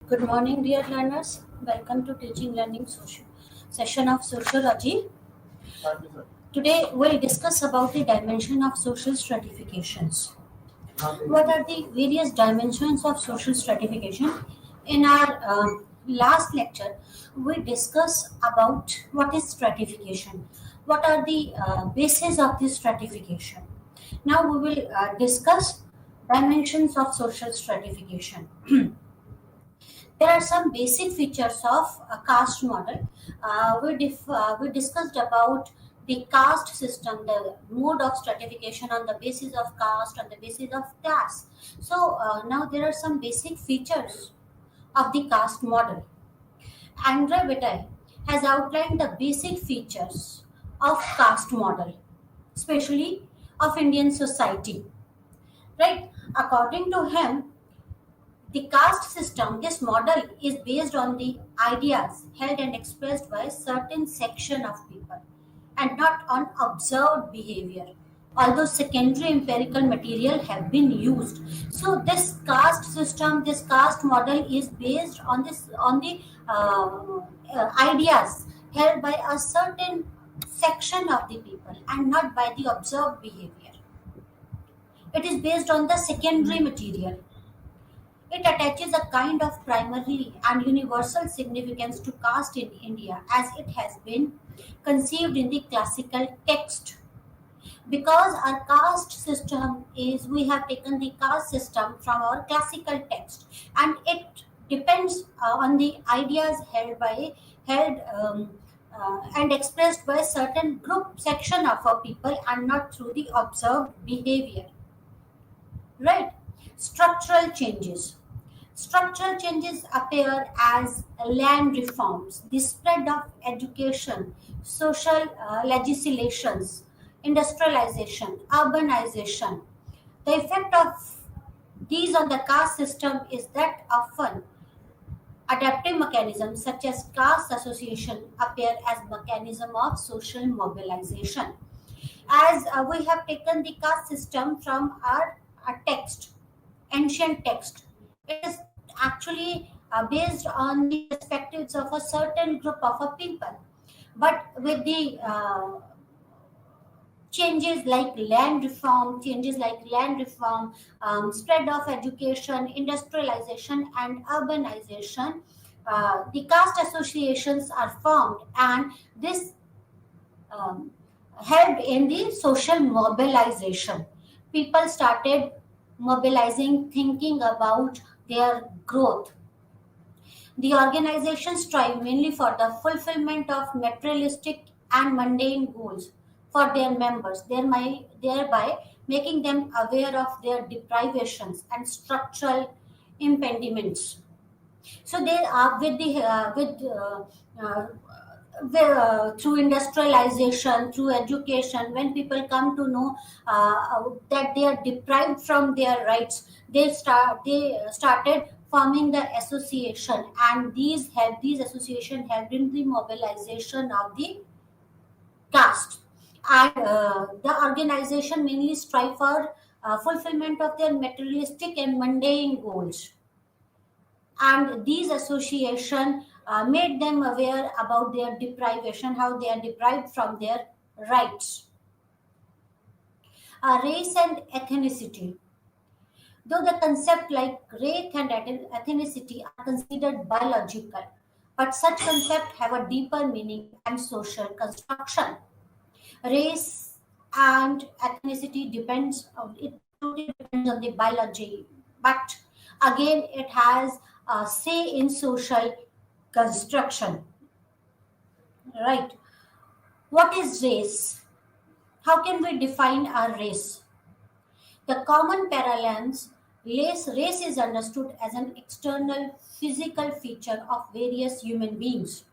Good morning, dear learners. Welcome to Teaching Learning Social session of Sociology. Today, we'll discuss about the dimension of social stratifications. What are the various dimensions of social stratification? In our last lecture, we discussed about what is stratification. What are the bases of this stratification? Now we will discuss dimensions of social stratification. There are some basic features of a caste model. We discussed about the caste system, the mode of stratification on the basis of caste, on the basis of class. Now there are some basic features of the caste model. Andre Bataille has outlined the basic features of caste model, especially of Indian society. Right? According to him, the caste system, this model is based on the ideas held and expressed by a certain section of people and not on observed behavior. Although secondary empirical material have been used, so this caste system, this caste model is based on the ideas held by a certain section of the people and not by the observed behavior. It is based on the secondary material. It attaches a kind of primary and universal significance to caste in India as it has been conceived in the classical text. Because our caste system is, we have taken the caste system from our classical text, and it depends on the ideas held and expressed by a certain group section of our people and not through the observed behavior. Right? Structural changes. Structural changes appear as land reforms, the spread of education, social legislations, industrialization, urbanization. The effect of these on the caste system is that often adaptive mechanisms such as caste association appear as mechanism of social mobilization. As we have taken the caste system from our text, ancient text, it is actually based on the perspectives of a certain group of a people. But with the changes like land reform, spread of education, industrialization, and urbanization, the caste associations are formed, and this um, helped in the social mobilization. People started mobilizing, thinking about their growth. The organizations strive mainly for the fulfillment of materialistic and mundane goals for their members, thereby making them aware of their deprivations and structural impediments. So they are uh, through industrialization, through education, when people come to know that they are deprived from their rights, they started forming the association, and these association helped in the mobilization of the caste. And the organization mainly strive for fulfillment of their materialistic and mundane goals, and these association made them aware about their deprivation, how they are deprived from their rights. Race and ethnicity. Though the concept like race and ethnicity are considered biological, but such concepts have a deeper meaning and social construction. Race and ethnicity depends on, it totally depends on the biology, but again it has a say in social construction. Right? What is race? How can we define our race? The common parallels, race is understood as an external physical feature of various human beings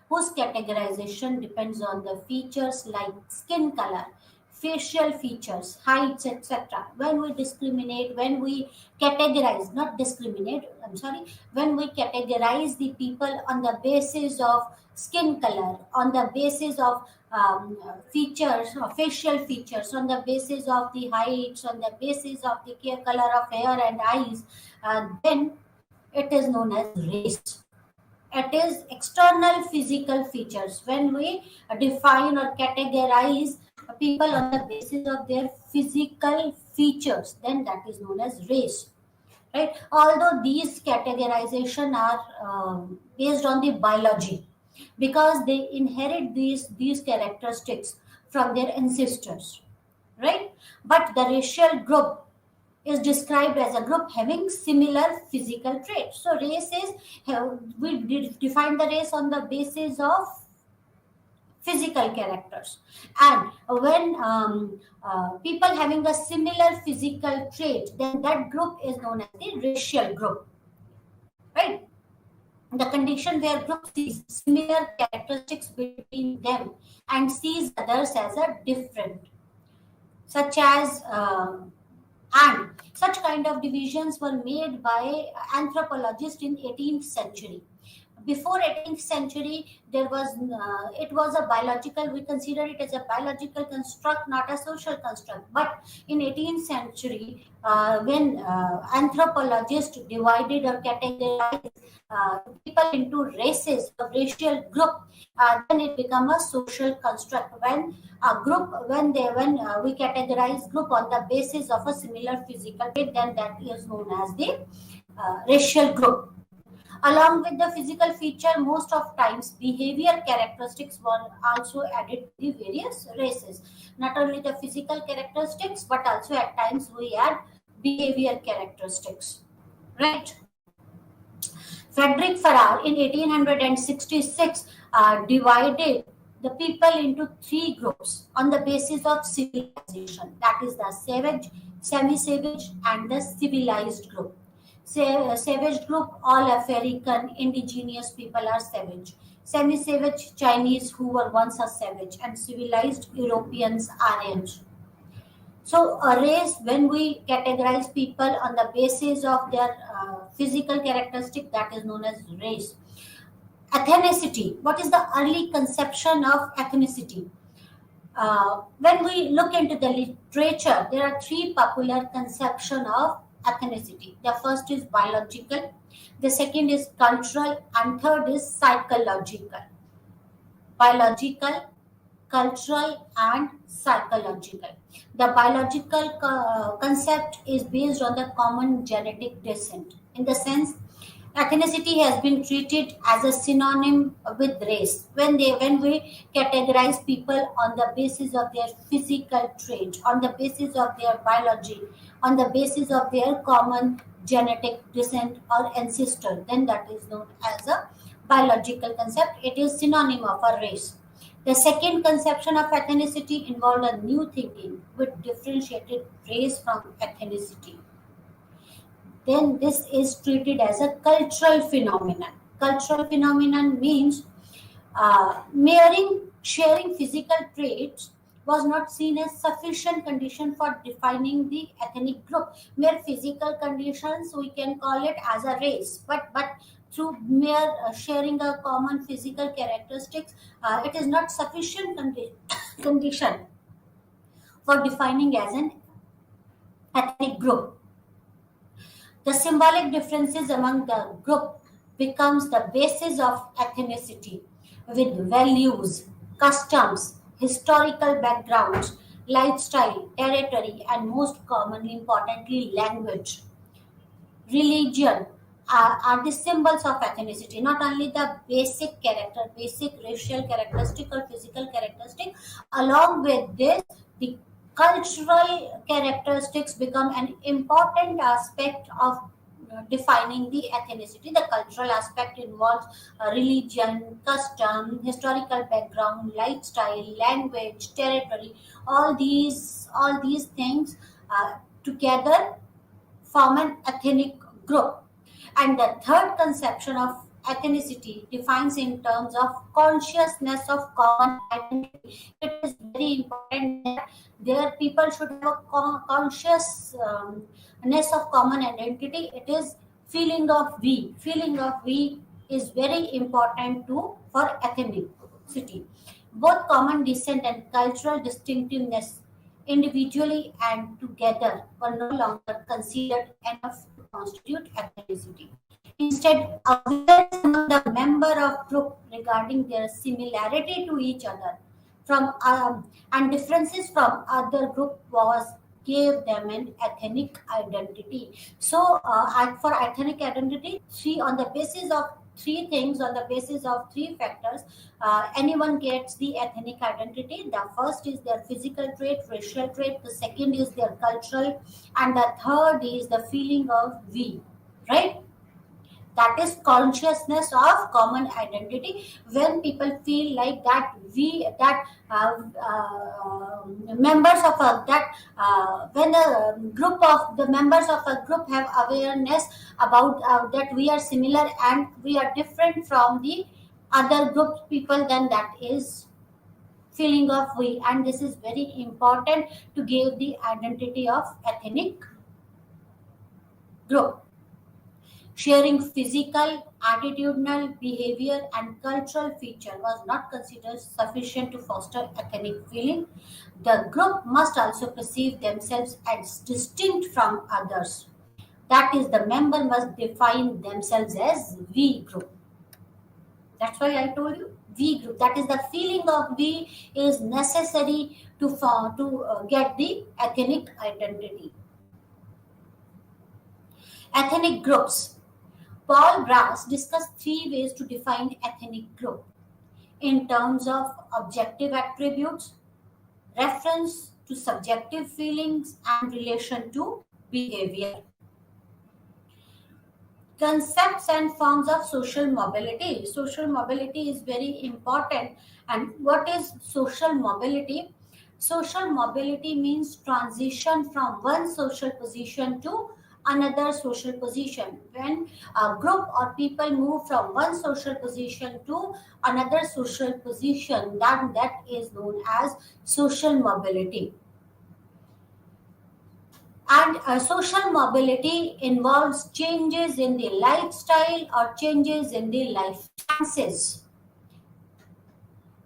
whose categorization depends on the features like skin color, facial features, heights, etc. When we categorize, not discriminate, I'm sorry, when we categorize the people on the basis of skin color, on the basis of features or facial features, on the basis of the heights, on the basis of the color of hair and eyes, then It is known as race. It is external physical features. When we define or categorize people on the basis of their physical features, then that is known as race, right? Although these categorization are based on the biology, because they inherit these characteristics from their ancestors, right? But the racial group is described as a group having similar physical traits. So race is, we define the race on the basis of physical characters, and when people having a similar physical trait, then that group is known as the racial group, right? The condition where group sees similar characteristics between them and sees others as a different, such as and such kind of divisions were made by anthropologists in 18th century. Before 18th century, there was it was a biological, we consider it as a biological construct, not a social construct. But in 18th century, when anthropologists divided or categorized people into races, a racial group, then it become a social construct. When a group, when we categorize group on the basis of a similar physical trait, then that is known as the racial group. Along with the physical feature, most of times behavior characteristics were also added to the various races. Not only the physical characteristics, but also at times we add behavior characteristics. Right? Frederick Farrar in 1866 divided the people into three groups on the basis of civilization. That is the savage, semi-savage, and the civilized group. Savage group, all African indigenous people are savage. Semi-savage, Chinese who were once a savage, and civilized Europeans, Aryans. So a race, when we categorize people on the basis of their physical characteristic, that is known as race. Ethnicity. What is the early conception of ethnicity? When we look into the literature, there are three popular conception of ethnicity. The first is biological, the second is cultural, and third is psychological. Biological, cultural, and psychological. The biological concept is based on the common genetic descent. In the sense, ethnicity has been treated as a synonym with race. When we categorize people on the basis of their physical trait, on the basis of their biology, on the basis of their common genetic descent or ancestor, then that is known as a biological concept. It is synonym of a race. The second conception of ethnicity involved a new thinking which differentiated race from ethnicity. Then this is treated as a cultural phenomenon. Cultural phenomenon means sharing physical traits was not seen as sufficient condition for defining the ethnic group. Mere physical conditions, we can call it as a race, but through mere sharing a common physical characteristics, it is not sufficient condition for defining as an ethnic group. The symbolic differences among the group becomes the basis of ethnicity, with values, customs, historical backgrounds, lifestyle, territory, and most commonly, importantly, language, religion are the symbols of ethnicity. Not only the basic character, basic racial characteristic or physical characteristic, along with this, the cultural characteristics become an important aspect of defining the ethnicity. The cultural aspect involves religion, custom, historical background, lifestyle, language, territory. All these things together form an ethnic group. And the third conception of ethnicity defines in terms of consciousness of common identity. It is very important that their people should have a consciousness of common identity. It is feeling of we. Feeling of we is very important too for ethnicity. Both common descent and cultural distinctiveness, individually and together, were no longer considered enough to constitute ethnicity. In Instead, awareness among the member of group regarding their similarity to each other from and differences from other group was gave them an ethnic identity. So, for ethnic identity, three on the basis of three things, on the basis of three factors, anyone gets the ethnic identity. The first is their physical trait, racial trait. The second is their cultural, and the third is the feeling of we. Right? That is consciousness of common identity. When people feel like that we that members of a that when a group of the members of a group have awareness about that we are similar and we are different from the other group people, then that is feeling of we, and this is very important to give the identity of ethnic group. Sharing physical, attitudinal, behavior, and cultural feature was not considered sufficient to foster ethnic feeling. The group must also perceive themselves as distinct from others. That is, the member must define themselves as we group. That's why I told you we group. That is, the feeling of we is necessary to get the ethnic identity. Ethnic groups. Paul Brass discussed three ways to define ethnic group in terms of objective attributes, reference to subjective feelings, and relation to behavior. Concepts and forms of social mobility. Social mobility is very important. And what is social mobility? Social mobility means transition from one social position to another social position. When a group or people move from one social position to another social position, that is known as social mobility. And social mobility involves changes in the lifestyle or changes in the life chances.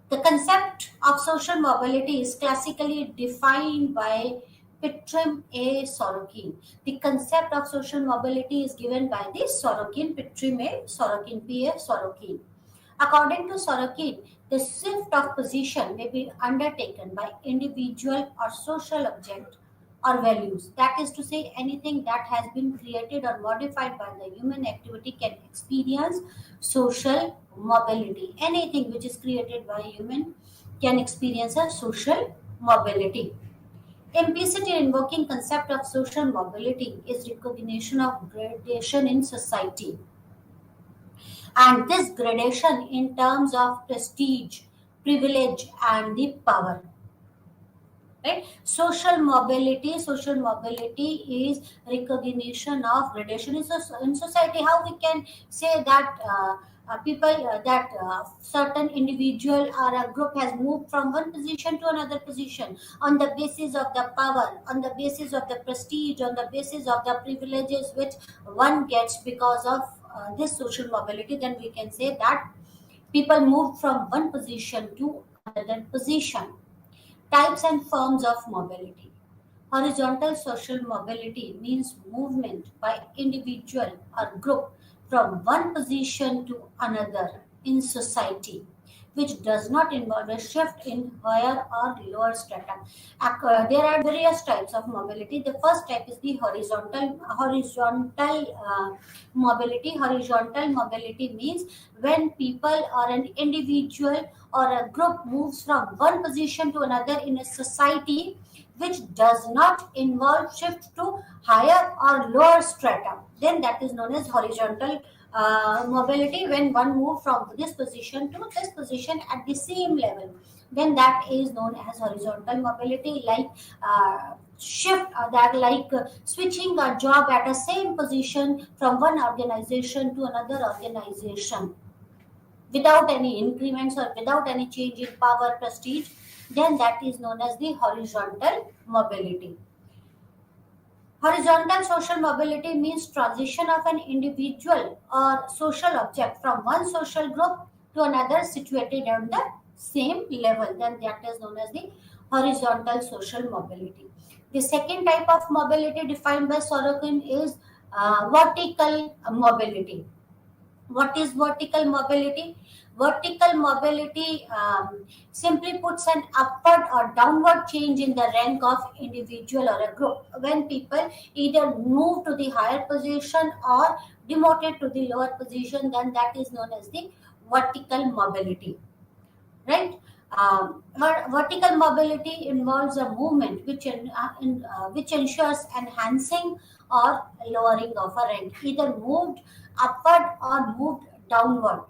The concept of social mobility is classically defined by Pitrim A. Sorokin. The concept of social mobility is given by the Sorokin, Pitrim A. Sorokin, P. A. Sorokin. According to Sorokin, the shift of position may be undertaken by individual or social object or values. That is to say, anything that has been created or modified by the human activity can experience social mobility. Anything which is created by human can experience a social mobility. Implicit in invoking concept of social mobility is recognition of gradation in society, and this gradation in terms of prestige, privilege, and the power. Right? Social mobility is recognition of gradation in society. How we can say that people that certain individual or a group has moved from one position to another position on the basis of the power, on the basis of the prestige, on the basis of the privileges which one gets because of this social mobility, then we can say that people moved from one position to another position. Types and forms of mobility. Horizontal social mobility means movement by individual or group from one position to another in society, which does not involve a shift in higher or lower strata. There are various types of mobility. The first type is the horizontal mobility. Horizontal mobility means when people or an individual or a group moves from one position to another in a society which does not involve shift to higher or lower strata, then that is known as horizontal mobility. When one move from this position to this position at the same level, then that is known as horizontal mobility. Like shift that like switching a job at a same position from one organization to another organization without any increments or without any change in power prestige, then that is known as the horizontal mobility. Horizontal social mobility means transition of an individual or social object from one social group to another situated on the same level, then that is known as the horizontal social mobility. The second type of mobility defined by Sorokin is vertical mobility. What is vertical mobility? Vertical mobility simply puts an upward or downward change in the rank of individual or a group. When people either move to the higher position or demoted to the lower position, then that is known as the vertical mobility, right? Vertical mobility involves a movement which ensures enhancing or lowering of a rank, either moved upward or moved downward.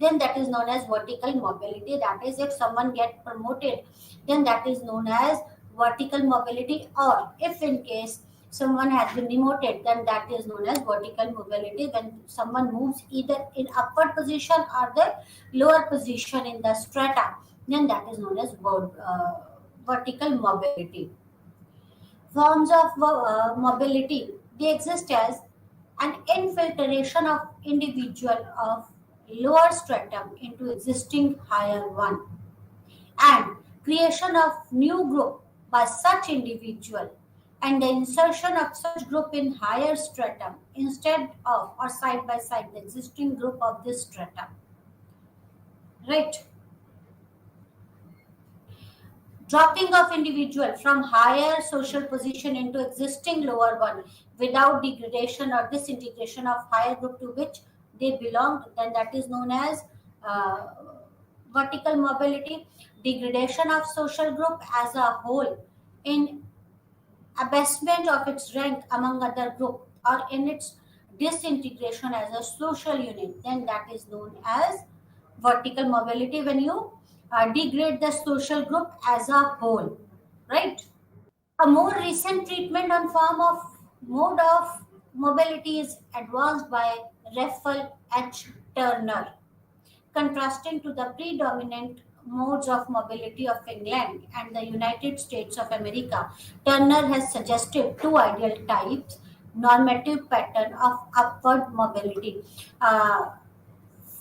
Then that is known as vertical mobility. That is, if someone get promoted, then that is known as vertical mobility. Or if in case someone has been demoted, then that is known as vertical mobility, when someone moves either in upward position or the lower position in the strata, then that is known as vertical mobility. Forms of mobility, they exist as an infiltration of individual of lower stratum into existing higher one, and creation of new group by such individual, and the insertion of such group in higher stratum instead of or side by side the existing group of this stratum, right? Dropping of individual from higher social position into existing lower one without degradation or disintegration of higher group to which they belong, then that is known as uh, vertical mobility. Degradation of social group as a whole in abasement of its rank among other group, or in its disintegration as a social unit, then that is known as vertical mobility, when you degrade the social group as a whole, right? A more recent treatment on form of mode of mobility is advanced by Raffel H. Turner, contrasting to the predominant modes of mobility of England and the United States of America. Turner has suggested two ideal types normative pattern of upward mobility. Uh,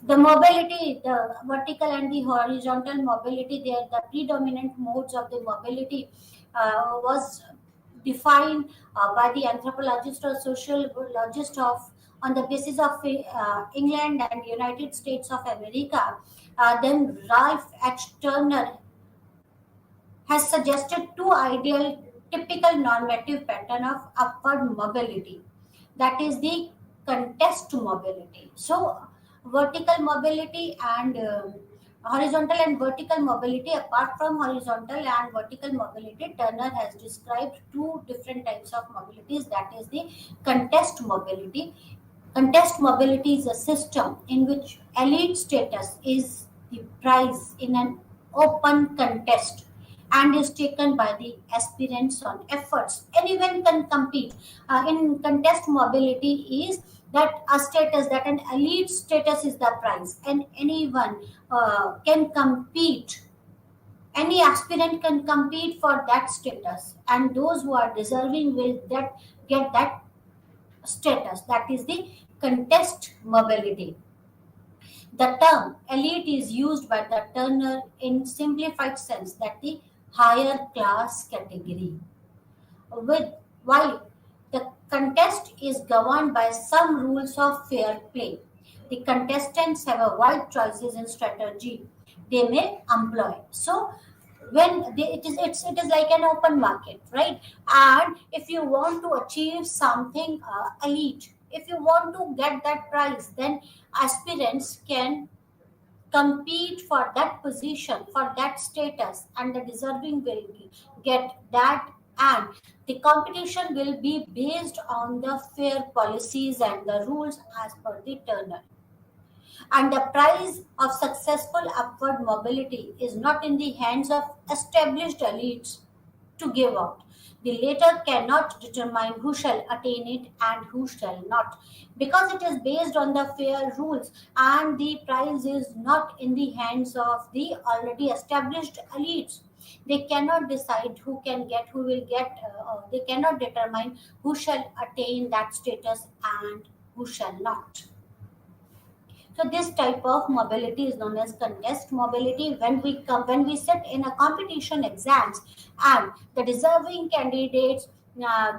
the mobility, the vertical and the horizontal mobility, they are the predominant modes of the mobility, was defined by the anthropologist or sociologist of on the basis of England and United States of America. Then Ralph H. Turner has suggested two ideal typical normative pattern of upward mobility, that is the contest mobility. So vertical mobility and horizontal and vertical mobility, apart from horizontal and vertical mobility, Turner has described two different types of mobilities, that is the contest mobility. Contest mobility is a system in which elite status is the prize in an open contest and is taken by the aspirants on efforts. Anyone can compete. In contest mobility is that a status, that an elite status is the prize, and anyone can compete. Any aspirant can compete for that status, and those who are deserving will get that status. That is the contest mobility. The term elite is used by the Turner in simplified sense, that the higher class category. With while the contest is governed by some rules of fair play, the contestants have a wide choices in strategy they may employ. So when it is like an open market, right? And if you want to achieve something elite, if you want to get that prize, then aspirants can compete for that position, for that status, and the deserving will get that. And the competition will be based on the fair policies and the rules as per the Turner. And the prize of successful upward mobility is not in the hands of established elites to give out. The latter cannot determine who shall attain it and who shall not, because it is based on the fair rules, and the prize is not in the hands of the already established elites. They cannot decide who can get, who will get, they cannot determine who shall attain that status and who shall not. So this type of mobility is known as contest mobility. When we sit in a competition exams and the deserving candidates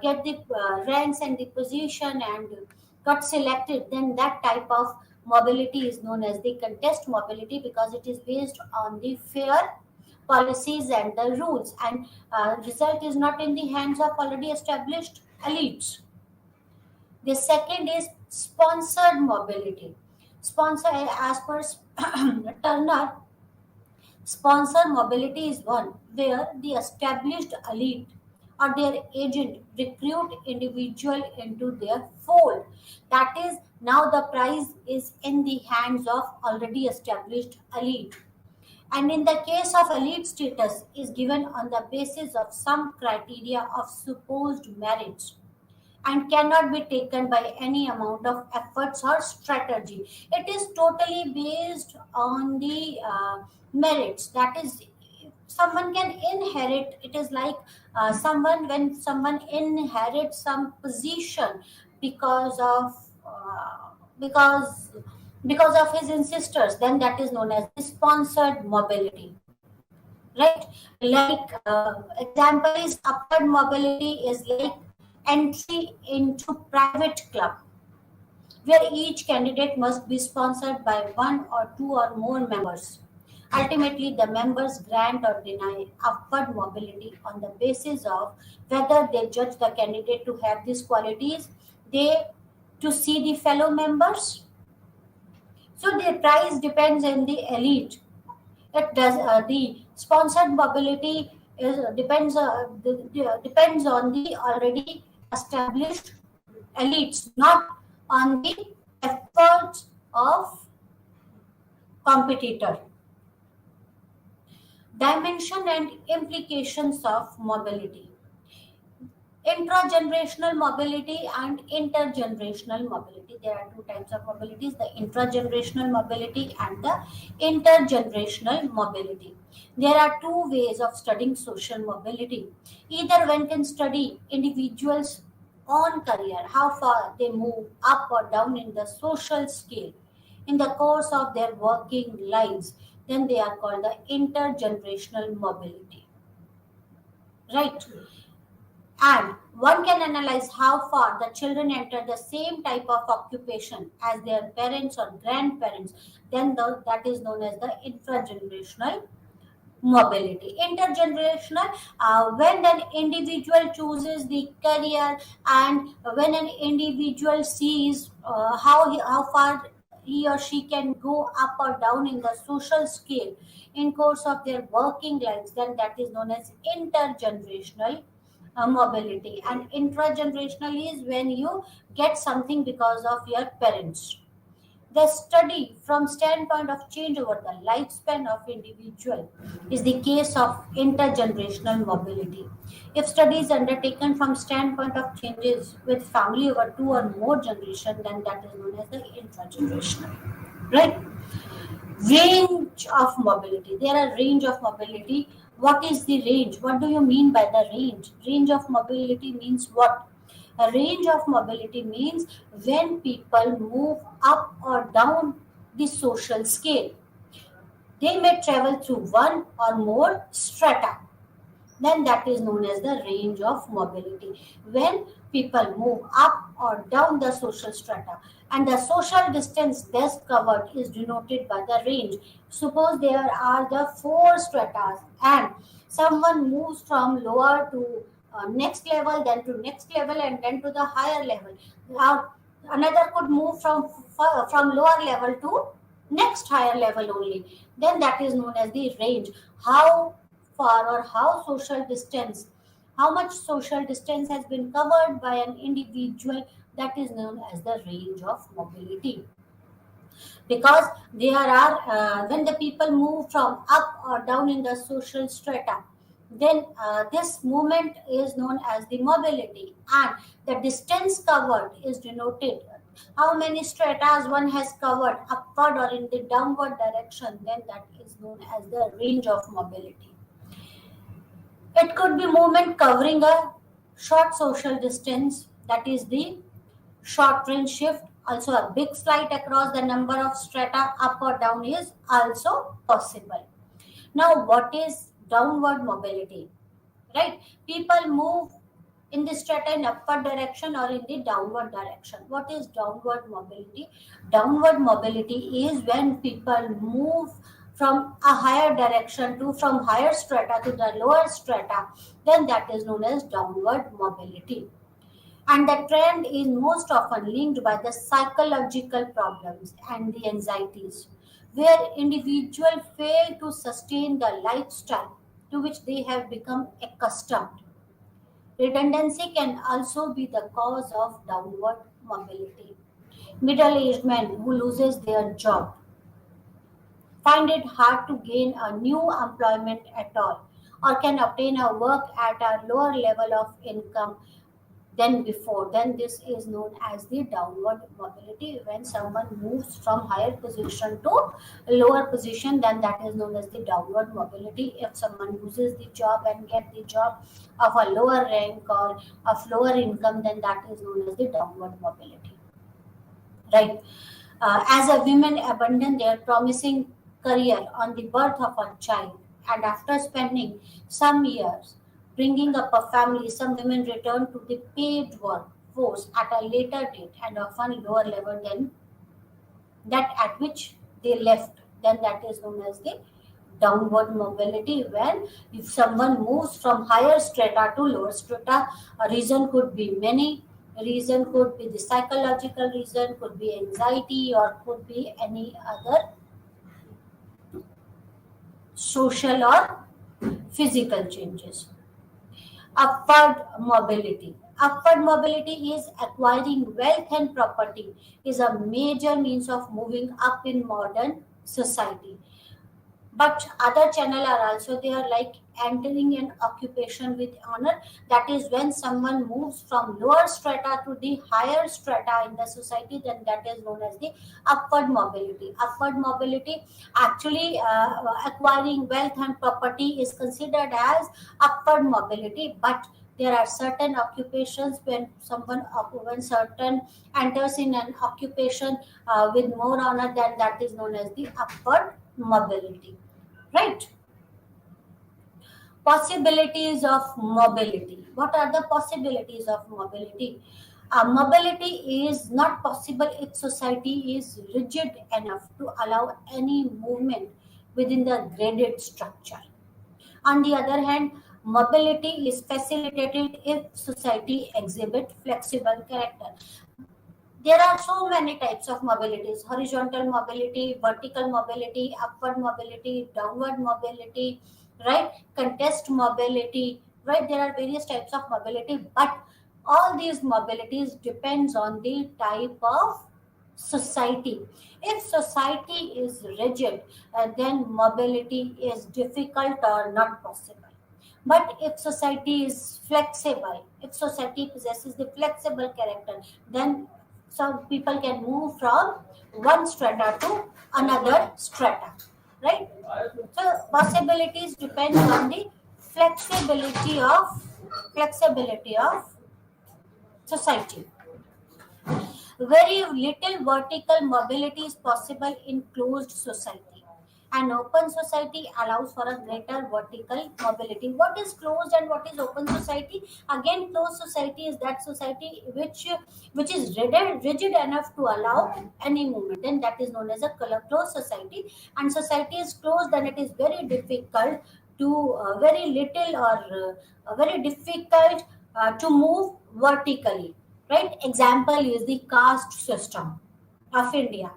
get the ranks and the position and got selected, then that type of mobility is known as the contest mobility because it is based on the fair policies and the rules, and result is not in the hands of already established elites. The second is sponsored mobility. Sponsor, as per Turner, sponsor mobility is one where the established elite or their agent recruit individual into their fold. That is, now the prize is in the hands of already established elite. And in the case of elite, status is given on the basis of some criteria of supposed merits and cannot be taken by any amount of efforts or strategy. It is totally based on the merits. That is, someone can inherit. It is like someone when someone inherits some position because of because because of his ancestors, then that is known as the sponsored mobility, right? Like example is upward mobility is like entry into private club where each candidate must be sponsored by one or two or more members. Ultimately, the members grant or deny upward mobility on the basis of whether they judge the candidate to have these qualities, they to see the fellow members. So the price depends on the elite. It does the sponsored mobility is depends on the already established elites, not on the efforts of competitor. Dimension and implications of mobility. Intragenerational mobility and intergenerational mobility. There are two types of mobilities, the intragenerational mobility and the intergenerational mobility. There are two ways of studying social mobility. Either one can study individuals' own career, how far they move up or down in the social scale in the course of their working lives, then they are called the intergenerational mobility. Right? And one can analyze how far the children enter the same type of occupation as their parents or grandparents, then that is known as the intragenerational mobility. Intergenerational, when an individual chooses the career and when an individual sees how far he or she can go up or down in the social scale in course of their working lives, then that is known as intergenerational mobility. And intragenerational is when you get something because of your parents. The study from standpoint of change over the lifespan of individual is the case of intergenerational mobility. If study is undertaken from standpoint of changes with family over two or more generation, then that is known as the intragenerational. Right? Range of mobility. There are range of mobility. What is the range? What do you mean by the range? Range of mobility means what? A range of mobility means when people move up or down the social scale. They may travel through one or more strata, then that is known as the range of mobility. When people move up or down the social strata and the social distance thus covered is denoted by the range. Suppose there are the four stratas and someone moves from lower to next level, then to next level, and then to the higher level. Now, another could move from lower level to next higher level only. Then that is known as the range. How far or how much social distance has been covered by an individual, that is known as the range of mobility. Because there are when the people move from up or down in the social strata, then this movement is known as the mobility, and the distance covered is denoted how many stratas one has covered upward or in the downward direction, then that is known as the range of mobility. It could be movement covering a short social distance, that is the short range shift. Also, a big slide across the number of strata up or down is also possible. Now, what is downward mobility? Right? People move in the strata in upward direction or in the downward direction. What is downward mobility? Downward mobility is when people move from a higher direction to from higher strata to the lower strata, then that is known as downward mobility. And the trend is most often linked by the psychological problems and the anxieties, where individuals fail to sustain the lifestyle to which they have become accustomed. Redundancy can also be the cause of downward mobility. Middle-aged men who loses their job find it hard to gain a new employment at all, or can obtain a work at a lower level of income than before. Then this is known as the downward mobility. When someone moves from higher position to lower position, then that is known as the downward mobility. If someone loses the job and get the job of a lower rank or of lower income, then that is known as the downward mobility, right? As a women abandon their promising career on the birth of a child, and after spending some years bringing up a family, some women return to the paid workforce at a later date and often lower level than that at which they left. Then that is known as the downward mobility. When if someone moves from higher strata to lower strata, a reason could be many. A reason could be the psychological reason, could be anxiety, or could be any other social or physical changes. Upward mobility. Upward mobility is acquiring wealth and property, is a major means of moving up in modern society. But other channel are also there, like entering an occupation with honor. That is when someone moves from lower strata to the higher strata in the society, then that is known as the upward mobility. Upward mobility, actually, acquiring wealth and property is considered as upward mobility, but there are certain occupations when when certain enters in an occupation with more honor, then that is known as the upward mobility, right? Possibilities of mobility. What are the possibilities of mobility? Mobility is not possible if society is rigid enough to allow any movement within the graded structure. On the other hand, mobility is facilitated if society exhibit flexible character. There are so many types of mobilities: horizontal mobility, vertical mobility, upward mobility, downward mobility, right? Contest mobility, right? There are various types of mobility, but all these mobilities depends on the type of society. If society is rigid, then mobility is difficult or not possible. But if society is flexible, if society possesses the flexible character, then some people can move from one strata to another strata, right? So possibilities depend on the flexibility of society. Very little vertical mobility is possible in closed society. An open society allows for a greater vertical mobility. What is closed and what is open society? Again, closed society is that society which is rigid enough to allow any movement, and that is known as a closed society. And society is closed, then it is very difficult to very little or very difficult to move vertically, right? Example is the caste system of India,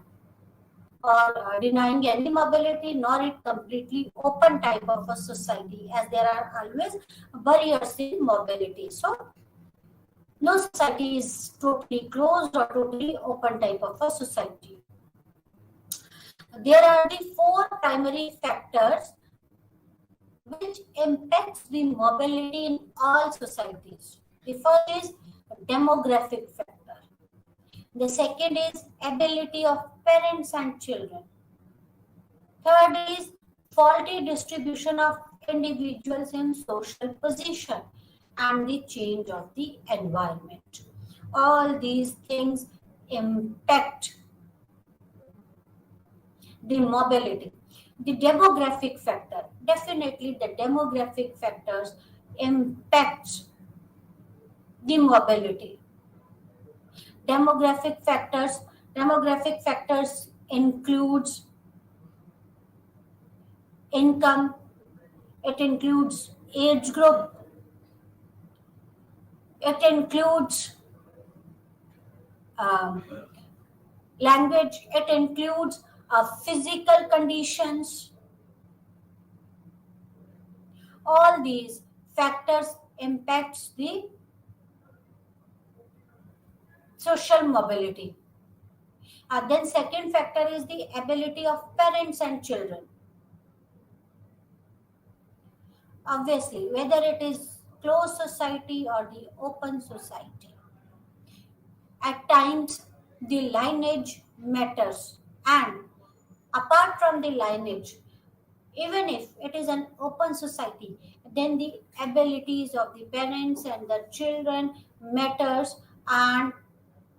or denying any mobility, nor it completely open type of a society, as there are always barriers in mobility. So no society is totally closed or totally open type of a society. There are the four primary factors which impacts the mobility in all societies. The first is demographic factor. The second is ability of parents and children. Third is faulty distribution of individuals in social position and the change of the environment. All these things impact the mobility. The demographic factor, definitely the demographic factors impact the mobility. Demographic factors. Demographic factors includes income. It includes age group. It includes um, language. It includes physical conditions. All these factors impacts the social mobility. Then second factor is the ability of parents and children. Obviously, whether it is closed society or the open society, at times the lineage matters. And apart from the lineage, even if it is an open society, then the abilities of the parents and the children matters and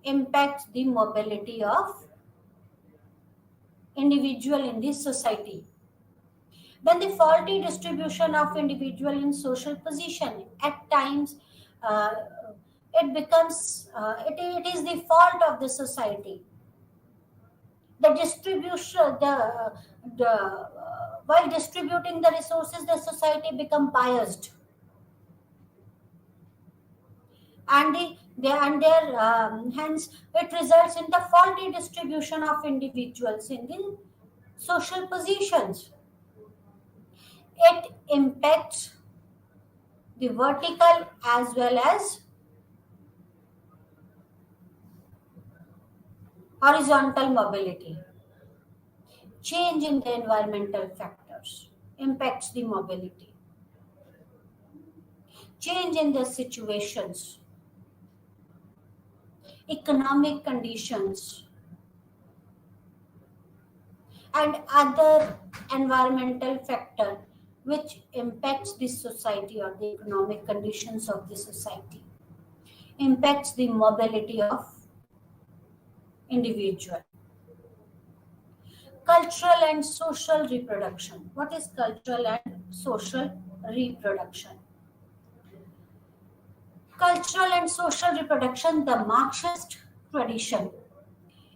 impacts the mobility of individual in this society. Then the faulty distribution of individual in social position. At times, uh, it becomes it is the fault of the society. The distribution, the while distributing the resources, the society become biased, and and their hence it results in the faulty distribution of individuals in the social positions. It impacts the vertical as well as horizontal mobility. Change in the environmental factors impacts the mobility. Change in the situations, economic conditions, and other environmental factor which impacts the society or the economic conditions of the society impacts the mobility of individual. Cultural and social reproduction. What is cultural and social reproduction? Cultural and social reproduction, the Marxist tradition.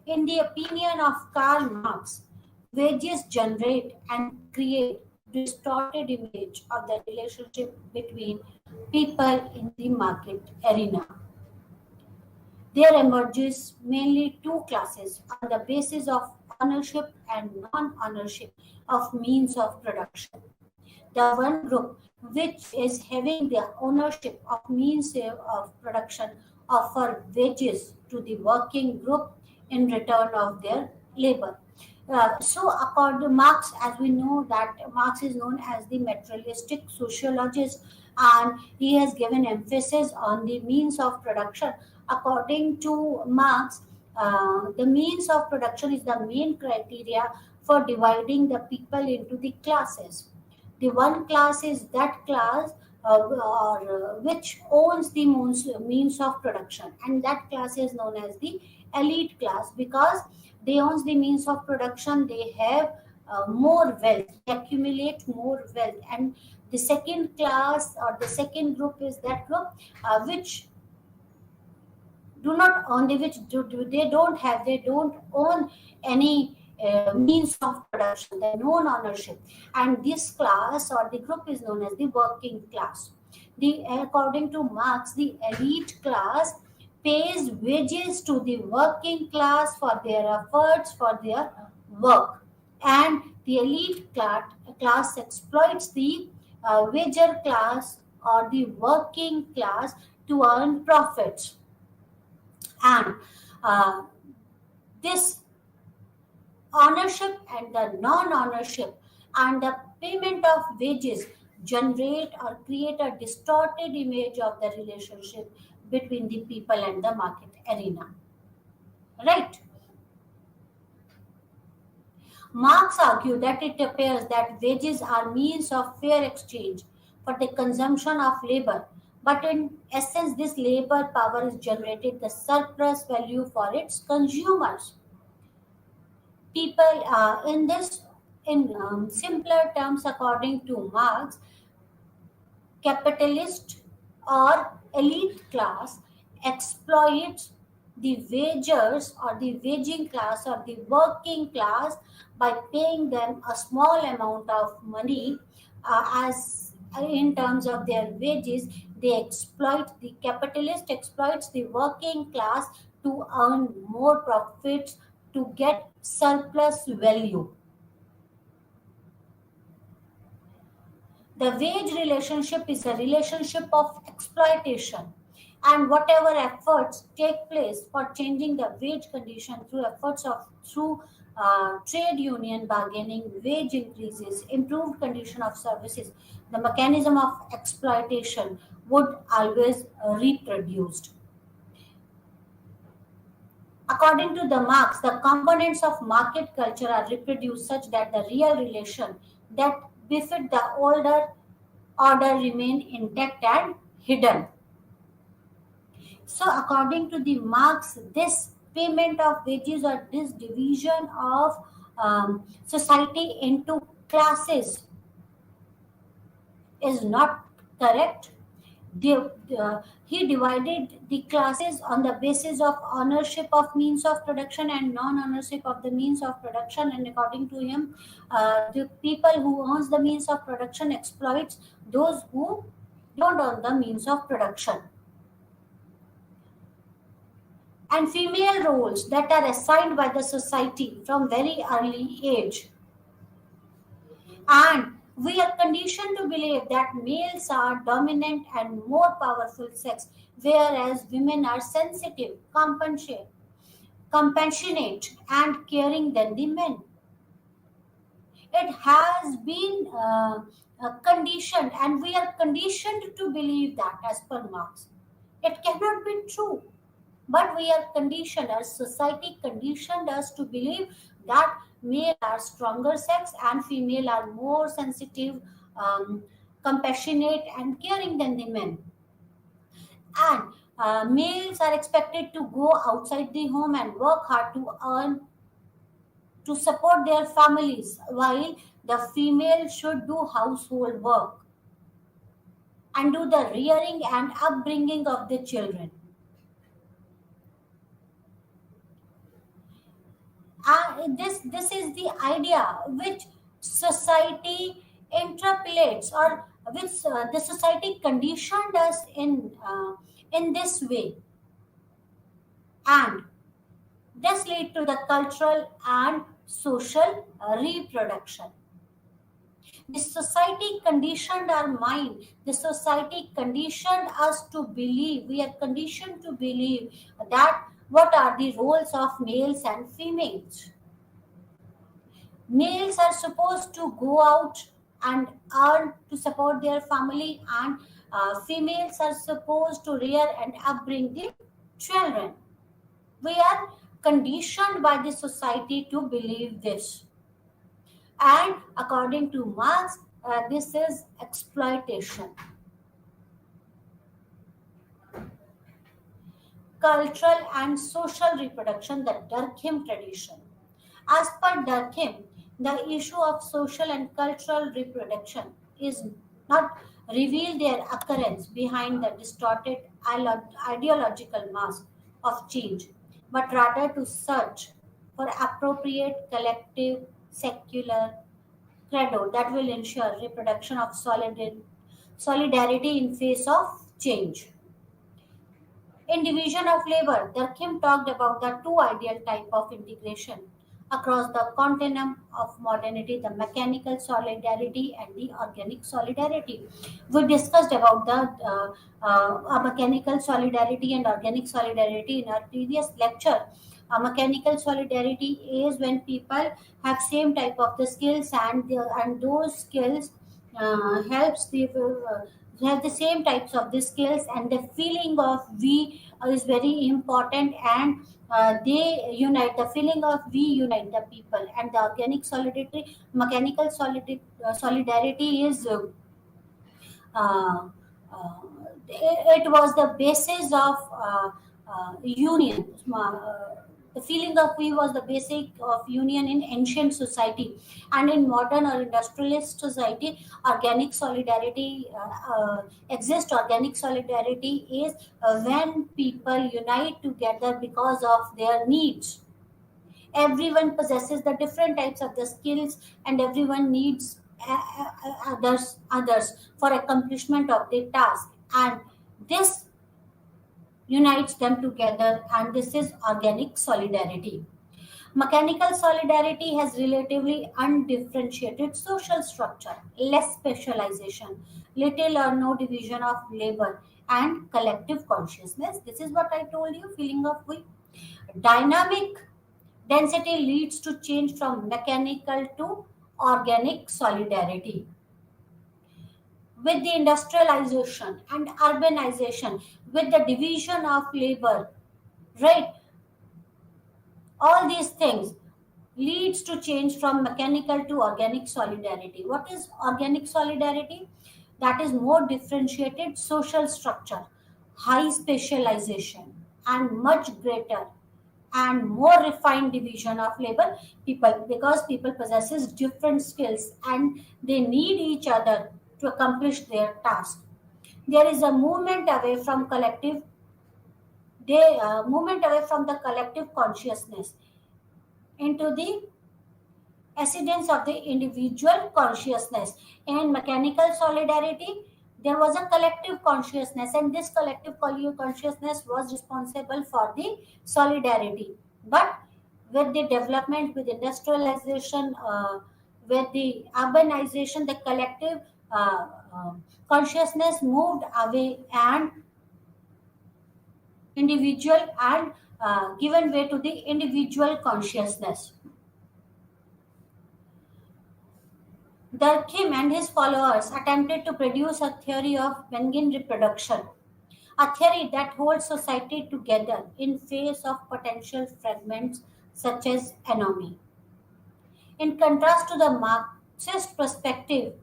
In the opinion of Karl Marx, wages generate and create distorted image of the relationship between people in the market arena. There emerges mainly two classes on the basis of ownership and non-ownership of means of production. The one group which is having the ownership of means of production offer wages to the working group in return of their labor. So, according to Marx, as we know that Marx is known as the materialistic sociologist, and he has given emphasis on the means of production. According to Marx, the means of production is the main criteria for dividing the people into the classes. The one class is that class which owns the means of production, and that class is known as the elite class because they owns the means of production. They have more wealth, they accumulate more wealth. And the second class or the second group is that group which do not own the which they don't have, they don't own any means of production, their own ownership. And this class or the group is known as the working class. The according to Marx, the elite class pays wages to the working class for their efforts, for their work, and the elite class exploits the wager class or the working class to earn profits. And uh, this ownership and the non-ownership and the payment of wages generate or create a distorted image of the relationship between the people and the market arena, right? Marx argued that it appears that wages are means of fair exchange for the consumption of labor, but in essence this labor power is generated the surplus value for its consumers. People in this, in simpler terms, according to Marx, capitalist or elite class exploits the wagers or the waging class or the working class by paying them a small amount of money as in terms of their wages. They exploit, the capitalist exploits the working class to earn more profits, to get surplus value. The wage relationship is a relationship of exploitation, and whatever efforts take place for changing the wage condition through efforts of through trade union bargaining, wage increases, improved condition of services, the mechanism of exploitation would always reproduced. According to the Marx, the components of market culture are reproduced such that the real relation that befit the older order remain intact and hidden. So, according to the Marx, this payment of wages or this division of society into classes is not correct. He divided the classes on the basis of ownership of means of production and non-ownership of the means of production. And according to him, the people who owns the means of production exploits those who don't own the means of production. And female roles that are assigned by the society from very early age, and we are conditioned to believe that males are dominant and more powerful sex, whereas women are sensitive, compassionate, and caring than the men. It has been conditioned, and we are conditioned to believe that, as per Marx. It cannot be true, but we are conditioned, our society conditioned us to believe that male are stronger sex and female are more sensitive, compassionate, and caring than the men. And males are expected to go outside the home and work hard to earn, to support their families, while the female should do household work and do the rearing and upbringing of the children. This is the idea which society interpolates, or which the society conditioned us in this way, and this lead to the cultural and social reproduction. The society conditioned our mind. The society conditioned us to believe, we are conditioned to believe that what are the roles of males and females. Males are supposed to go out and earn to support their family, and females are supposed to rear and upbring the children. We are conditioned by the society to believe this. And according to Marx, this is exploitation. Cultural and social reproduction, the Durkheim tradition. As per Durkheim, the issue of social and cultural reproduction is not reveal their occurrence behind the distorted ideological mask of change, but rather to search for appropriate collective secular credo that will ensure reproduction of solidarity in face of change. In division of labor, Durkheim talked about the two ideal type of integration across the continuum of modernity, the mechanical solidarity and the organic solidarity. We discussed about the mechanical solidarity and organic solidarity in our previous lecture. Mechanical solidarity is when people have same type of the skills, and those skills helps the have the same types of the skills, and the feeling of we is very important, and they unite, the feeling of we unite the people. And the organic solidarity, mechanical solidarity is uh, uh, it was the basis of union. The feeling of we was the basic of union in ancient society, and in modern or industrialist society, organic solidarity exists. Organic solidarity is when people unite together because of their needs. Everyone possesses the different types of the skills, and everyone needs others for accomplishment of their task, and this unites them together, and this is organic solidarity. Mechanical solidarity has relatively undifferentiated social structure, less specialization, little or no division of labor, and collective consciousness. This is what I told you, feeling of we. Dynamic density leads to change from mechanical to organic solidarity. With the industrialization and urbanization, with the division of labor, right? All these things leads to change from mechanical to organic solidarity. What is organic solidarity? That is more differentiated social structure, high specialization, and much greater and more refined division of labor. People, because people possesses different skills and they need each other to accomplish their task. There is a movement away from collective, they movement away from the collective consciousness into the ascendance of the individual consciousness. In mechanical solidarity, there was a collective consciousness, and this collective consciousness was responsible for the solidarity. But with the development, with industrialization, with the urbanization, the collective consciousness moved away and individual and given way to the individual consciousness. Durkheim and his followers attempted to produce a theory of Benign reproduction, a theory that holds society together in face of potential fragments such as anomy. In contrast to the Marxist perspective,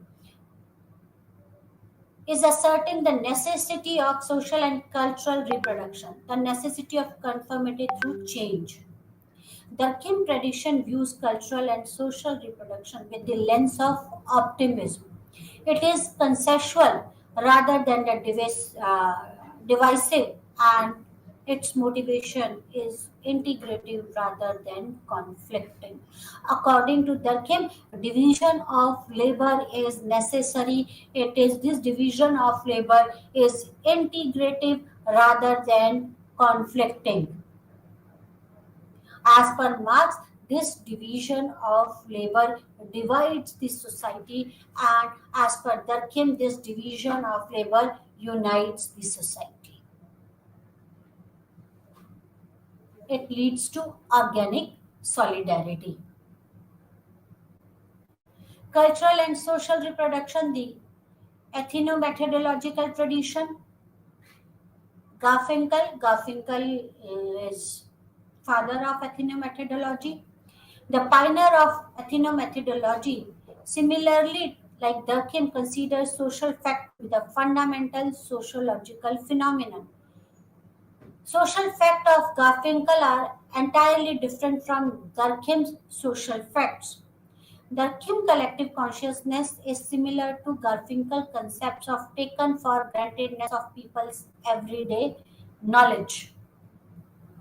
is asserting the necessity of social and cultural reproduction, the necessity of conformity through change. The Kim tradition views cultural and social reproduction with the lens of optimism. It is conceptual rather than the divisive, and its motivation is integrative rather than conflicting. According to Durkheim, division of labor is necessary. It is this division of labor is integrative rather than conflicting. As per Marx, this division of labor divides the society, and as per Durkheim, this division of labor unites the society. It leads to organic solidarity. Cultural and social reproduction, the ethno-methodological tradition. Garfinkel is father of ethno-methodology. The pioneer of ethno-methodology, similarly, like Durkheim, considers social fact to be the fundamental sociological phenomenon. Social facts of Garfinkel are entirely different from Durkheim's social facts. Durkheim collective consciousness is similar to Garfinkel concepts of taken for grantedness of people's everyday knowledge.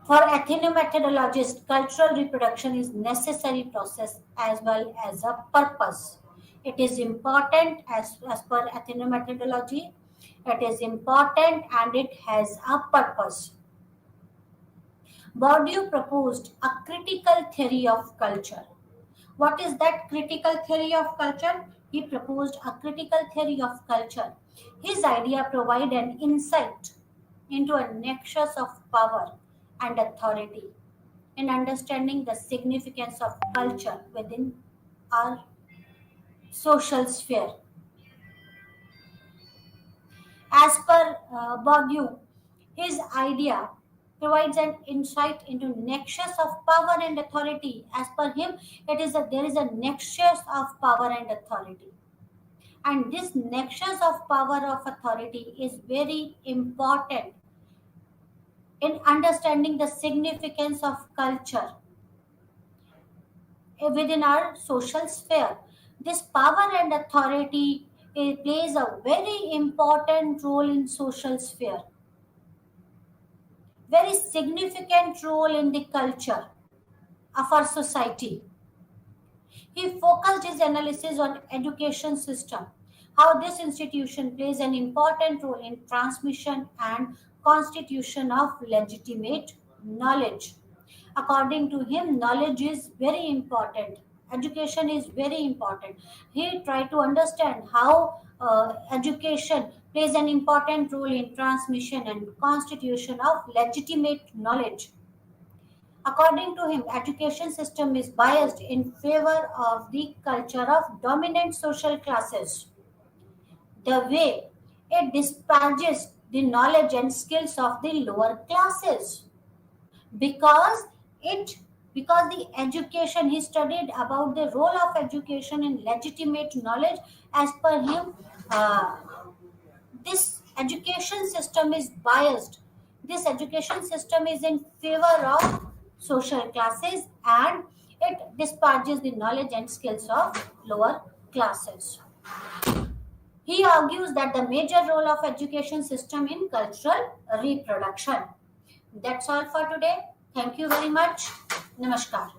For ethnomethodologists, cultural reproduction is necessary process as well as a purpose. It is important as per ethnomethodology. It is important and it has a purpose. Bourdieu proposed a critical theory of culture. What is that critical theory of culture? He proposed a critical theory of culture. His idea provided an insight into a nexus of power and authority in understanding the significance of culture within our social sphere. As per Bourdieu, his idea provides an insight into nexus of power and authority. As per him, there is a nexus of power and authority. And this nexus of power of authority is very important in understanding the significance of culture within our social sphere. This power and authority plays a very important role in social sphere, very significant role in the culture of our society. He focused his analysis on education system, how this institution plays an important role in transmission and constitution of legitimate knowledge. According to him, knowledge is very important. Education is very important. He tried to understand how education plays an important role in transmission and constitution of legitimate knowledge. According to him, education system is biased in favor of the culture of dominant social classes. The way it disparages the knowledge and skills of the lower classes. Because it because the education he studied about the role of education in legitimate knowledge. As per him, uh, this education system is biased. This education system is in favor of social classes, and it disparages the knowledge and skills of lower classes. He argues that the major role of education system in cultural reproduction. That's all for today. Thank you very much. Namaskar.